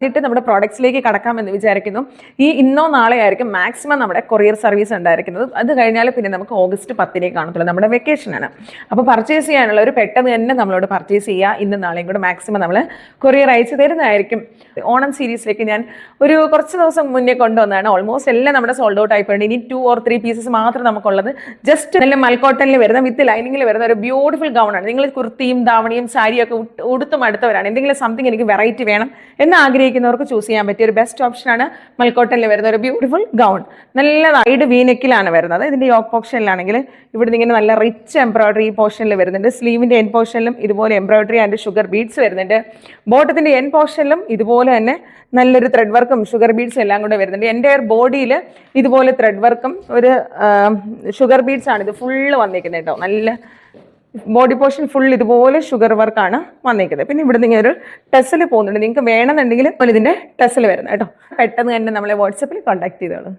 എന്നിട്ട് നമ്മുടെ പ്രോഡക്ട്സിലേക്ക് കടക്കാമെന്ന് വിചാരിക്കുന്നു. ഇന്നോ നാളെ ആയിരിക്കും മാക്സിമം നമ്മുടെ കൊറിയർ സർവീസ് ഉണ്ടായിരിക്കുന്നത്. അത് കഴിഞ്ഞാൽ പിന്നെ നമുക്ക് ഓഗസ്റ്റ് 10 കാണത്തുള്ളൂ, നമ്മുടെ വെക്കേഷനാണ്. അപ്പോൾ പർച്ചേസ് ചെയ്യാനുള്ള ഒരു പെട്ടെന്ന് തന്നെ നമ്മളോട് പർച്ചേസ് ചെയ്യുക. ഇന്നും നാളെയും കൂടെ മാക്സിമം നമ്മൾ കൊറിയർ അയച്ചു തരുന്നതായിരിക്കും. ഓണം സീരീസിലേക്ക് ഞാൻ ഒരു കുറച്ച് ദിവസം മുന്നേ കൊണ്ടുവന്നതാണ്. ഓൾമോസ്റ്റ് എല്ലാം നമ്മുടെ സോൾഡ് ഔട്ട് ആയിപ്പോയി. ഇനി 2 or 3 പീസസ് മാത്രം നമുക്കുള്ളത്. ജസ്റ്റ് നല്ല മൽക്കോട്ടനിൽ വരുന്ന വിത്ത് ലൈനിങ്ങിൽ വരുന്ന ഒരു ബ്യൂട്ടിഫുൾ ഗൗണാണ്. നിങ്ങൾ കുർത്തിയും ധാവണിയും സാരിയൊക്കെ ഉടുത്തും അടുത്തവരാണ്, എന്തെങ്കിലും സംതിങ് എനിക്ക് വെറൈറ്റി വേണം എന്ന് ആഗ്രഹിക്കുന്നവർക്ക് ചൂസ് ചെയ്യാൻ പറ്റിയ ഒരു ബെസ്റ്റ് ഓപ്ഷനാണ് മൽക്കോട്ടനിൽ വരുന്ന ഒരു ബ്യൂട്ടിഫുൾ ഗൗൺ. നല്ല സൈഡ് വീനെക്കിലാണ് വരുന്നത്. ഇതിന്റെ യോക്ക് പോർഷനിലാണെങ്കിൽ ഇവിടെ ഇങ്ങനെ നല്ല റിച്ച് എംബ്രോയിഡറി പോർഷനിൽ വരുന്നുണ്ട്. സ്ലീവിന്റെ എൻ പോർഷനിലും ഇതുപോലെ എംബ്രോയിഡറി ആൻഡ് ഷുഗർ ബീഡ്സ് വരുന്നുണ്ട്. ബോട്ടത്തിന്റെ എൻ പോർഷനിലും ഇതുപോലെ തന്നെ നല്ലൊരു ത്രെഡ് വർക്കും ഷുഗർ ബീഡ്സും എല്ലാം കൂടെ വരുന്നുണ്ട്. എൻ്റെ ബോഡിയിൽ ഇതുപോലെ ത്രെഡ് വർക്കും ഒരു ഷുഗർ ബീഡ്സ് ആണ് ഇത് ഫുള്ള് വന്നിരിക്കുന്നത് കേട്ടോ. നല്ല ബോഡി പോർഷൻ ഫുൾ ഇതുപോലെ ഷുഗർ വർക്കാണ് വന്നിരിക്കുന്നത്. പിന്നെ ഇവിടെ നിങ്ങൾ ഒരു ടെസ്സിൽ പോകുന്നുണ്ട്. നിങ്ങൾക്ക് വേണമെന്നുണ്ടെങ്കിൽ ഇതിന്റെ ടെസ്സിൽ വരുന്നത് കേട്ടോ. പെട്ടെന്ന് തന്നെ നമ്മളെ വാട്സപ്പിൽ കോൺടാക്ട് ചെയ്തോളൂ.